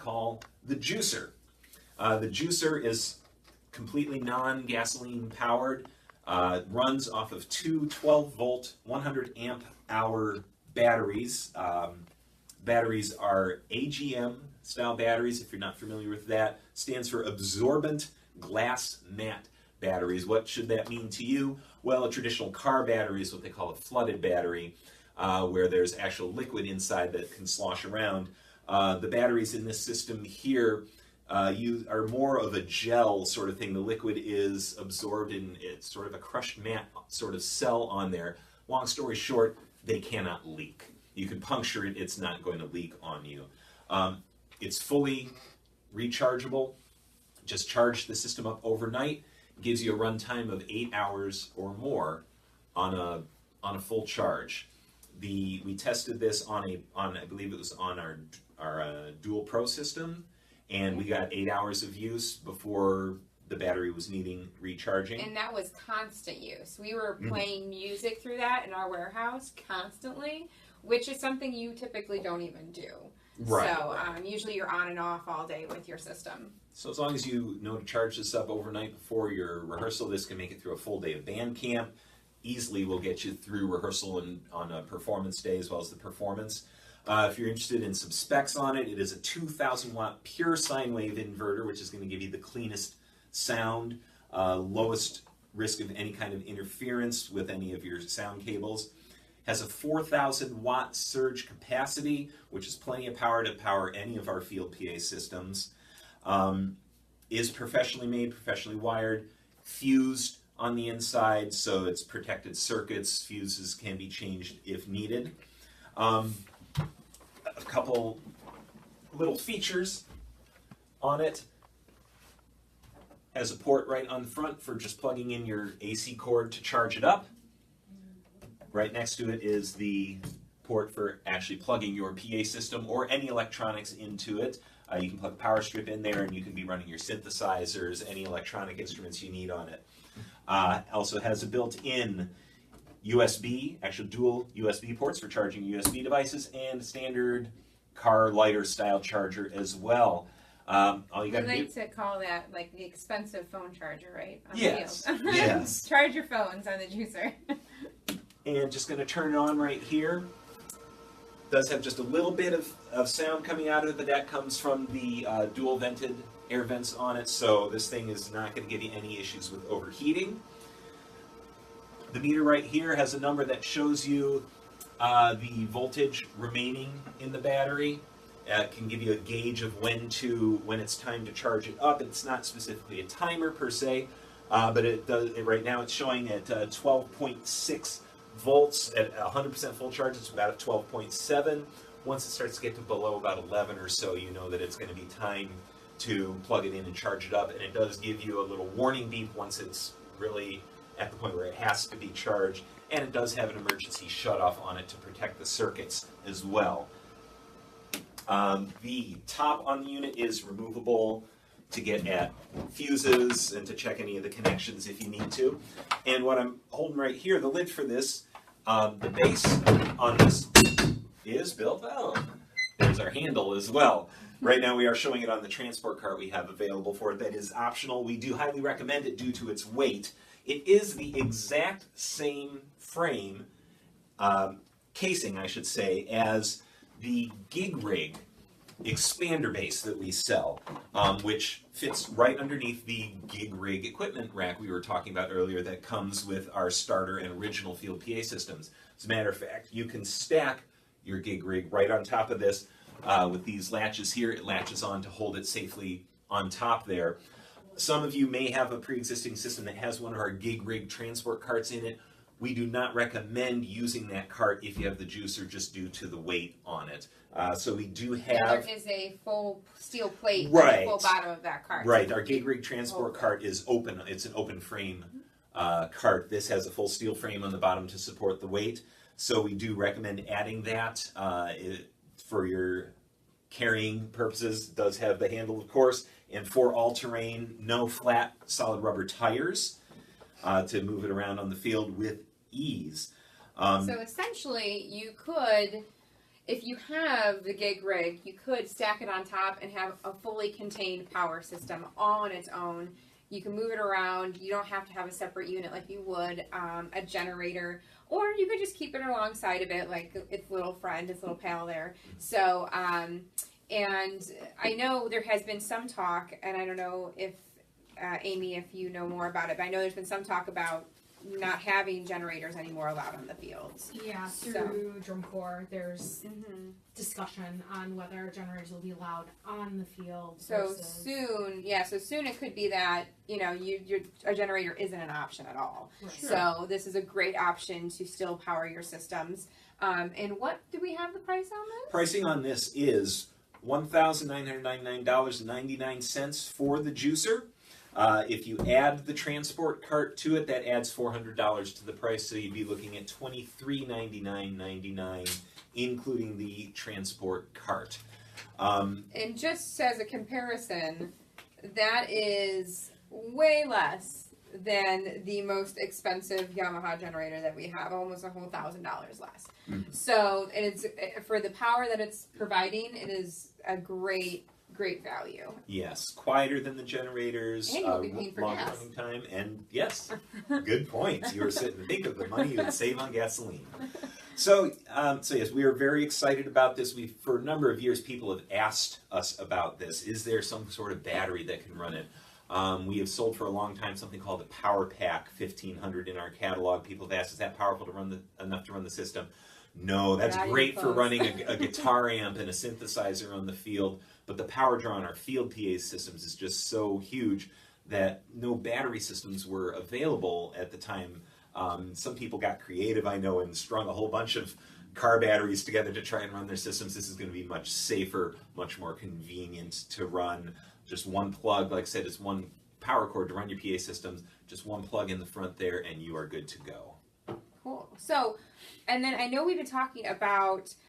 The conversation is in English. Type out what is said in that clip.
call the juicer. The juicer is completely non-gasoline powered, runs off of two 12-volt, 100 amp hour batteries. Batteries are AGM style batteries, if you're not familiar with that. Stands for absorbent glass mat batteries. What should that mean to you? Well, a traditional car battery is what they call a flooded battery, where there's actual liquid inside that can slosh around. The batteries in this system here you are more of a gel sort of thing. The liquid is absorbed in it's sort of a crushed mat sort of cell on there. Long story short, they cannot leak. You can puncture it, it's not going to leak on you. It's fully rechargeable. Just charge the system up overnight. It gives you a runtime of 8 hours or more on a full charge. We tested this on I believe it was on our Dual Pro system, and we got 8 hours of use before the battery was needing recharging. And that was constant use. We were playing music through that in our warehouse constantly, which is something you typically don't even do. Right. So usually you're on and off all day with your system. So as long as you know to charge this up overnight before your rehearsal, this can make it through a full day of band camp. Easily will get you through rehearsal and on a performance day as well as the performance. If you're interested in some specs on it, it is a 2,000 watt pure sine wave inverter, which is going to give you the cleanest sound, lowest risk of any kind of interference with any of your sound cables. Has a 4,000 watt surge capacity, which is plenty of power to power any of our field PA systems. Is professionally made, professionally wired, fused on the inside, so it's protected circuits. Fuses can be changed if needed. A couple little features on it. Has a port right on the front for just plugging in your AC cord to charge it up. Right next to it is the port for actually plugging your PA system or any electronics into it. You can plug a power strip in there and you can be running your synthesizers, any electronic instruments you need on it. Also has a built-in USB, actual dual USB ports for charging USB devices, and standard car lighter style charger as well. All you got to do. To call that like the expensive phone charger, right? Yes. Yes. Charge your phones on the juicer. And just going to turn it on right here. Does have just a little bit of sound coming out of it, but that comes from the dual vented air vents on it, so this thing is not going to give you any issues with overheating. The meter right here has a number that shows you the voltage remaining in the battery. It can give you a gauge of when it's time to charge it up. It's not specifically a timer per se, but it does. Right now it's showing at 12.6 volts at 100% full charge. It's about at 12.7. Once it starts to get to below about 11 or so, you know that it's going to be time to plug it in and charge it up. And it does give you a little warning beep once it's really at the point where it has to be charged. And it does have an emergency shutoff on it to protect the circuits as well. The top on the unit is removable to get at fuses and to check any of the connections if you need to. And what I'm holding right here, the lid for this, the base on this is built out. There's our handle as well. Right now we are showing it on the transport cart we have available for it. That is optional. We do highly recommend it due to its weight. It is the exact same frame, casing I should say, as the Gig Rig expander base that we sell, which fits right underneath the Gig Rig equipment rack we were talking about earlier that comes with our starter and original field PA systems. As a matter of fact, you can stack your Gig Rig right on top of this with these latches here. It latches on to hold it safely on top there. Some of you may have a pre-existing system that has one of our Gig Rig transport carts in it. We do not recommend using that cart if you have the juicer just due to the weight on it. So we do have... There is a full steel plate right, on the full bottom of that cart. Right. Our Gig Rig transport cart is open. It's an open frame cart. This has a full steel frame on the bottom to support the weight. So we do recommend adding that for your carrying purposes. It does have the handle, of course, and for all-terrain, no flat solid rubber tires to move it around on the field with ease. So essentially, you could, if you have the gig rig, you could stack it on top and have a fully contained power system all on its own. You can move it around. You don't have to have a separate unit like you would a generator, or you could just keep it alongside of it, like its little friend, its little pal there. So, and I know there has been some talk, and I don't know if Amy, if you know more about it, but I know there's been some talk about not having generators anymore allowed on the fields. Yeah, through Drum Corps, there's discussion on whether generators will be allowed on the field. So soon it could be that, you know, a generator isn't an option at all. Right. Sure. So this is a great option to still power your systems. And what do we have the price on this? Pricing on this is $1,999.99 for the juicer. If you add the transport cart to it, that adds $400 to the price, so you'd be looking at $2399.99, including the transport cart. And just as a comparison, that is way less than the most expensive Yamaha generator that we have, almost a whole $1,000 less. So, and it's for the power that it's providing, it is a great value. Yes, quieter than the generators, And you'll be paying for longer gas. running time, and yes, good point. You were sitting to think of the money you would save on gasoline. So yes, we are very excited about this. For a number of years, people have asked us about this. Is there some sort of battery that can run it? We have sold for a long time something called the Power Pack 1500 in our catalog. People have asked, is that powerful to run enough to run the system? No, that's Not even great for close. running a guitar amp and a synthesizer on the field, but the power draw on our field PA systems is just so huge that no battery systems were available at the time. Some people got creative, I know, and strung a whole bunch of car batteries together to try and run their systems. This is going to be much safer, much more convenient to run. Just one plug, like I said, it's one power cord to run your PA systems, just one plug in the front there, and you are good to go. Cool. So, and then I know we've been talking about